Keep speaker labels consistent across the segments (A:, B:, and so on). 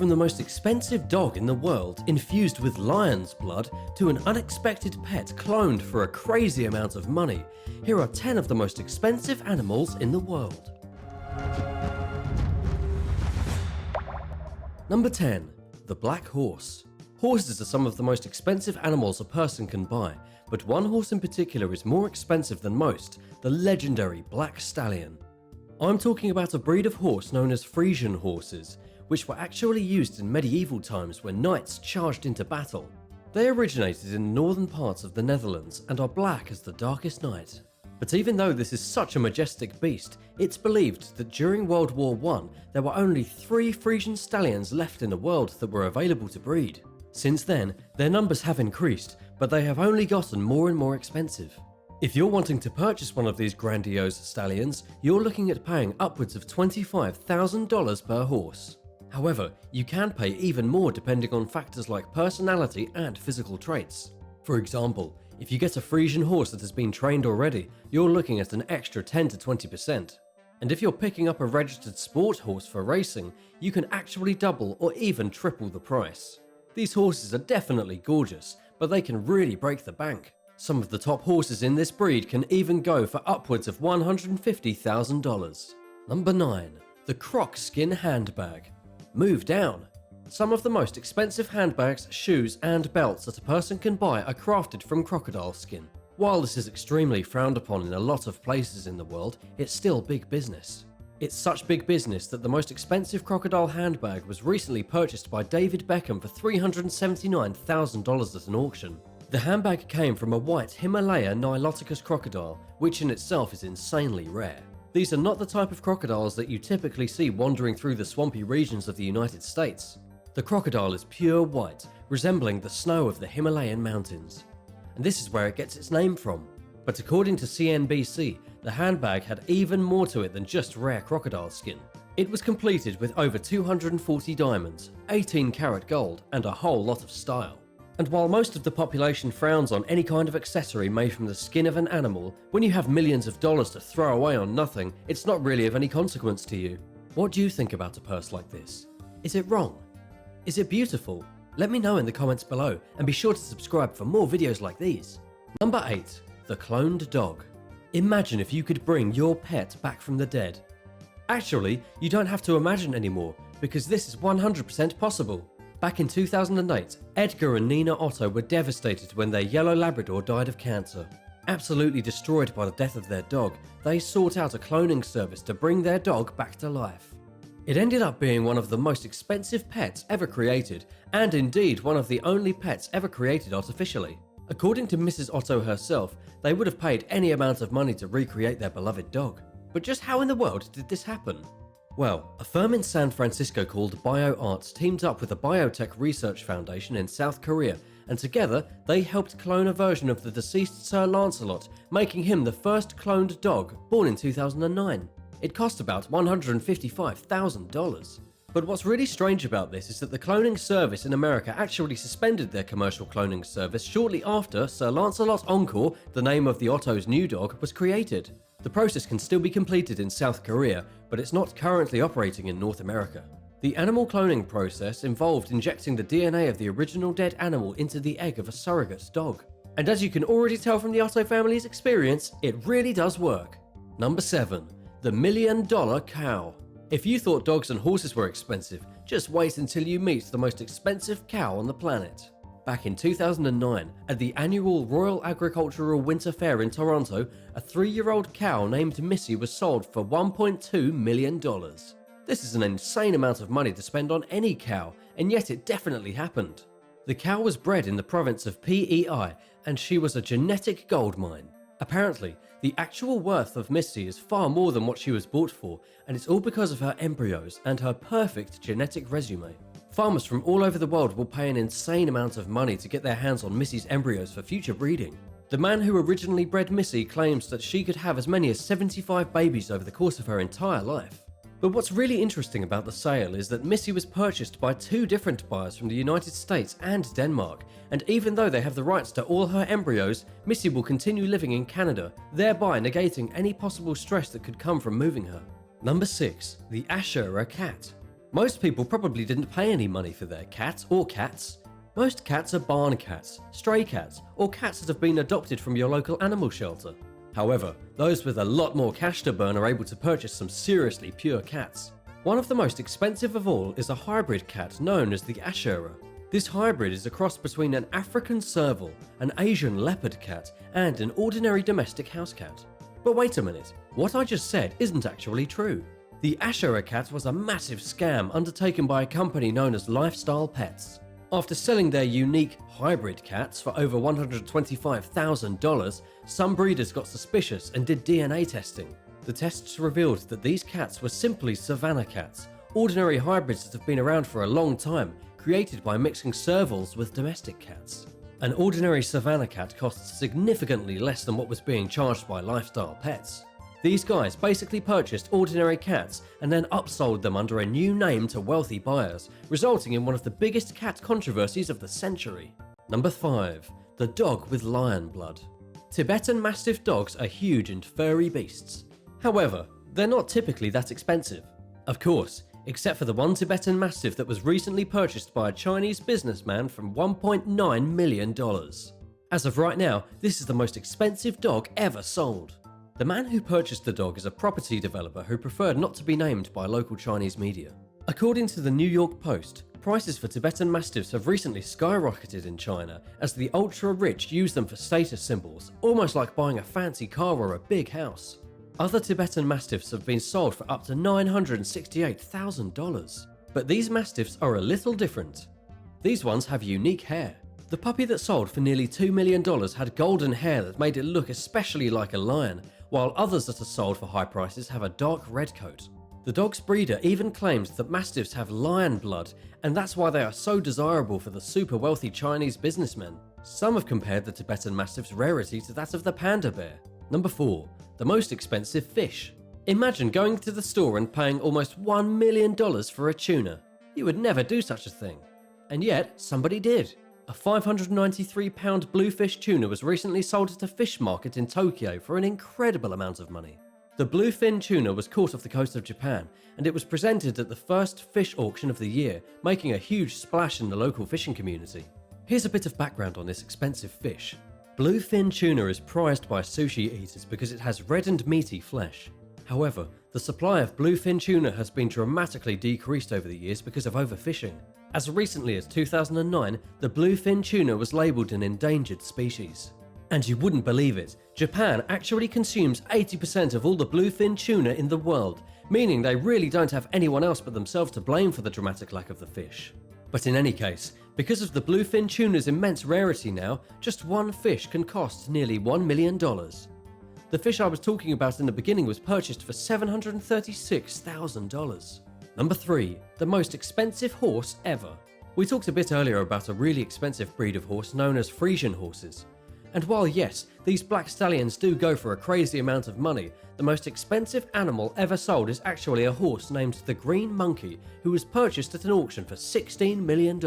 A: From the most expensive dog in the world, infused with lion's blood, to an unexpected pet cloned for a crazy amount of money, here are 10 of the most expensive animals in the world. Number 10. The black horse. Horses are some of the most expensive animals a person can buy, but one horse in particular is more expensive than most, the legendary black stallion. I'm talking about a breed of horse known as Friesian horses, which were actually used in medieval times when knights charged into battle. They originated in the northern parts of the Netherlands and are black as the darkest night. But even though this is such a majestic beast, it's believed that during World War I there were only 3 Friesian stallions left in the world that were available to breed. Since then, their numbers have increased, but they have only gotten more and more expensive. If you're wanting to purchase one of these grandiose stallions, you're looking at paying upwards of $25,000 per horse. However, you can pay even more depending on factors like personality and physical traits. For example, if you get a Friesian horse that has been trained already, you're looking at an extra 10 to 20%. And if you're picking up a registered sport horse for racing, you can actually double or even triple the price. These horses are definitely gorgeous, but they can really break the bank. Some of the top horses in this breed can even go for upwards of $150,000. Number 9. The Croc skin handbag. Move down. Some of the most expensive handbags, shoes and belts that a person can buy are crafted from crocodile skin. While this is extremely frowned upon in a lot of places in the world, it's still big business. It's such big business that the most expensive crocodile handbag was recently purchased by David Beckham for $379,000 at an auction. The handbag came from a white Himalaya Niloticus crocodile, which in itself is insanely rare. These are not the type of crocodiles that you typically see wandering through the swampy regions of the United States. The crocodile is pure white, resembling the snow of the Himalayan mountains. And this is where it gets its name from. But according to CNBC, the handbag had even more to it than just rare crocodile skin. It was completed with over 240 diamonds, 18 karat gold, and a whole lot of style. And while most of the population frowns on any kind of accessory made from the skin of an animal, when you have millions of dollars to throw away on nothing, it's not really of any consequence to you. What do you think about a purse like this? Is it wrong? Is it beautiful? Let me know in the comments below, and be sure to subscribe for more videos like these. Number 8. The cloned dog. Imagine if you could bring your pet back from the dead. Actually, you don't have to imagine anymore, because this is 100% possible. Back in 2008, Edgar and Nina Otto were devastated when their yellow Labrador died of cancer. Absolutely destroyed by the death of their dog, they sought out a cloning service to bring their dog back to life. It ended up being one of the most expensive pets ever created, and indeed one of the only pets ever created artificially. According to Mrs. Otto herself, they would have paid any amount of money to recreate their beloved dog. But just how in the world did this happen? Well, a firm in San Francisco called BioArts teamed up with a biotech research foundation in South Korea, and together they helped clone a version of the deceased Sir Lancelot, making him the first cloned dog, born in 2009. It cost about $155,000. But what's really strange about this is that the cloning service in America actually suspended their commercial cloning service shortly after Sir Lancelot Encore, the name of the Otto's new dog, was created. The process can still be completed in South Korea, but it's not currently operating in North America. The animal cloning process involved injecting the DNA of the original dead animal into the egg of a surrogate dog. And as you can already tell from the Otto family's experience, it really does work. Number 7. The $1 million cow. If you thought dogs and horses were expensive, just wait until you meet the most expensive cow on the planet. Back in 2009, at the annual Royal Agricultural Winter Fair in Toronto, a 3-year-old cow named Missy was sold for $1.2 million. This is an insane amount of money to spend on any cow, and yet it definitely happened. The cow was bred in the province of PEI, and she was a genetic goldmine. Apparently, the actual worth of Missy is far more than what she was bought for, and it's all because of her embryos and her perfect genetic resume. Farmers from all over the world will pay an insane amount of money to get their hands on Missy's embryos for future breeding. The man who originally bred Missy claims that she could have as many as 75 babies over the course of her entire life. But what's really interesting about the sale is that Missy was purchased by 2 different buyers from the United States and Denmark, and even though they have the rights to all her embryos, Missy will continue living in Canada, thereby negating any possible stress that could come from moving her. Number 6. The Ashera cat. Most people probably didn't pay any money for their cat or cats. Most cats are barn cats, stray cats, or cats that have been adopted from your local animal shelter. However, those with a lot more cash to burn are able to purchase some seriously pure cats. One of the most expensive of all is a hybrid cat known as the Ashera. This hybrid is a cross between an African serval, an Asian leopard cat, and an ordinary domestic house cat. But wait a minute, what I just said isn't actually true. The Ashera cat was a massive scam undertaken by a company known as Lifestyle Pets. After selling their unique hybrid cats for over $125,000, some breeders got suspicious and did DNA testing. The tests revealed that these cats were simply savanna cats, ordinary hybrids that have been around for a long time, created by mixing servals with domestic cats. An ordinary savanna cat costs significantly less than what was being charged by Lifestyle Pets. These guys basically purchased ordinary cats and then upsold them under a new name to wealthy buyers, resulting in one of the biggest cat controversies of the century. Number 5. The dog with lion blood. Tibetan Mastiff dogs are huge and furry beasts. However, they're not typically that expensive. Of course, except for the one Tibetan Mastiff that was recently purchased by a Chinese businessman from $1.9 million. As of right now, this is the most expensive dog ever sold. The man who purchased the dog is a property developer who preferred not to be named by local Chinese media. According to the New York Post, prices for Tibetan Mastiffs have recently skyrocketed in China as the ultra-rich use them for status symbols, almost like buying a fancy car or a big house. Other Tibetan Mastiffs have been sold for up to $968,000. But these Mastiffs are a little different. These ones have unique hair. The puppy that sold for nearly $2 million had golden hair that made it look especially like a lion, while others that are sold for high prices have a dark red coat. The dog's breeder even claims that Mastiffs have lion blood, and that's why they are so desirable for the super wealthy Chinese businessmen. Some have compared the Tibetan Mastiff's rarity to that of the panda bear. Number 4. The most expensive fish. Imagine going to the store and paying almost $1 million for a tuna. You would never do such a thing. And yet, somebody did. A 593-pound bluefish tuna was recently sold at a fish market in Tokyo for an incredible amount of money. The bluefin tuna was caught off the coast of Japan, and it was presented at the first fish auction of the year, making a huge splash in the local fishing community. Here's a bit of background on this expensive fish. Bluefin tuna is prized by sushi eaters because it has red and meaty flesh. However, the supply of bluefin tuna has been dramatically decreased over the years because of overfishing. As recently as 2009, the bluefin tuna was labelled an endangered species. And you wouldn't believe it, Japan actually consumes 80% of all the bluefin tuna in the world, meaning they really don't have anyone else but themselves to blame for the dramatic lack of the fish. But in any case, because of the bluefin tuna's immense rarity now, just one fish can cost nearly $1 million. The fish I was talking about in the beginning was purchased for $736,000. Number 3. The most expensive horse ever. We talked a bit earlier about a really expensive breed of horse known as Friesian horses. And while yes, these black stallions do go for a crazy amount of money, the most expensive animal ever sold is actually a horse named the Green Monkey, who was purchased at an auction for $16 million.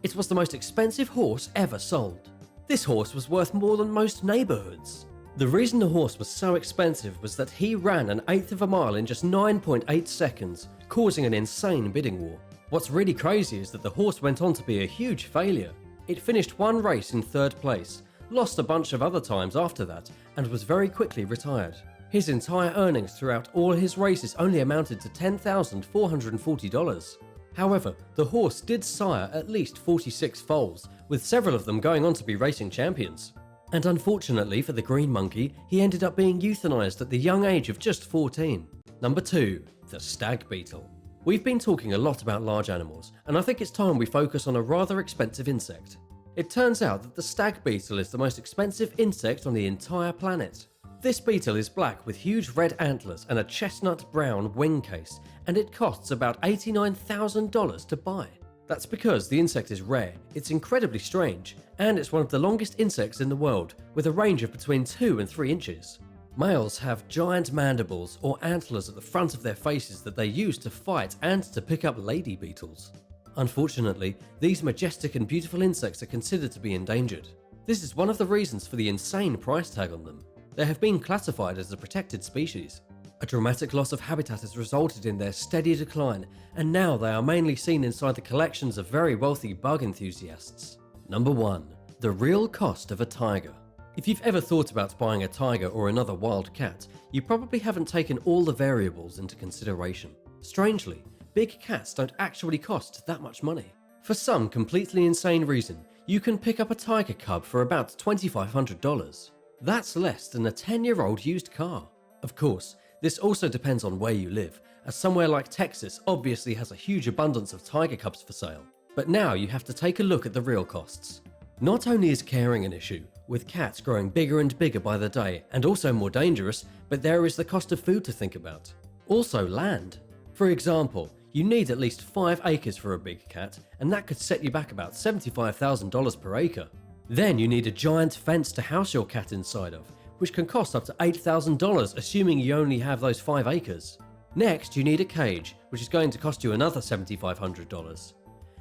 A: It was the most expensive horse ever sold. This horse was worth more than most neighborhoods. The reason the horse was so expensive was that he ran an eighth of a mile in just 9.8 seconds, causing an insane bidding war. What's really crazy is that the horse went on to be a huge failure. It finished one race in third place, lost a bunch of other times after that, and was very quickly retired. His entire earnings throughout all his races only amounted to $10,440. However, the horse did sire at least 46 foals, with several of them going on to be racing champions. And unfortunately for the Green Monkey, he ended up being euthanized at the young age of just 14. Number 2. The Stag Beetle. We've been talking a lot about large animals, and I think it's time we focus on a rather expensive insect. It turns out that the Stag Beetle is the most expensive insect on the entire planet. This beetle is black with huge red antlers and a chestnut brown wing case, and it costs about $89,000 to buy. That's because the insect is rare, it's incredibly strange, and it's one of the longest insects in the world, with a range of between 2 and 3 inches. Males have giant mandibles or antlers at the front of their faces that they use to fight and to pick up lady beetles. Unfortunately, these majestic and beautiful insects are considered to be endangered. This is one of the reasons for the insane price tag on them. They have been classified as a protected species. A dramatic loss of habitat has resulted in their steady decline, and now they are mainly seen inside the collections of very wealthy bug enthusiasts. Number 1. The real cost of a tiger. If you've ever thought about buying a tiger or another wild cat, you probably haven't taken all the variables into consideration. Strangely, big cats don't actually cost that much money. For some completely insane reason, you can pick up a tiger cub for about $2,500. That's less than a 10-year-old used car. Of course, this also depends on where you live, as somewhere like Texas obviously has a huge abundance of tiger cubs for sale. But now you have to take a look at the real costs. Not only is caring an issue, with cats growing bigger and bigger by the day and also more dangerous, but there is the cost of food to think about. Also land. For example, you need at least 5 acres for a big cat, and that could set you back about $75,000 per acre. Then you need a giant fence to house your cat inside of, which can cost up to $8,000 assuming you only have those 5 acres. Next, you need a cage, which is going to cost you another $7,500.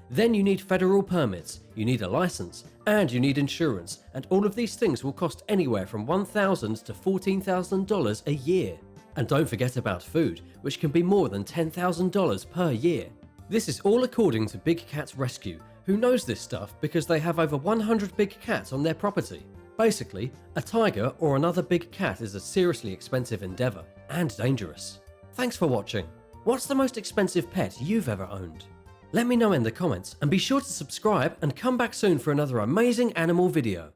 A: Then you need federal permits, you need a license, and you need insurance, and all of these things will cost anywhere from $1,000 to $14,000 a year. And don't forget about food, which can be more than $10,000 per year. This is all according to Big Cat Rescue, who knows this stuff because they have over 100 big cats on their property. Basically, a tiger or another big cat is a seriously expensive endeavour, and dangerous. Thanks for watching. What's the most expensive pet you've ever owned? Let me know in the comments, and be sure to subscribe and come back soon for another amazing animal video.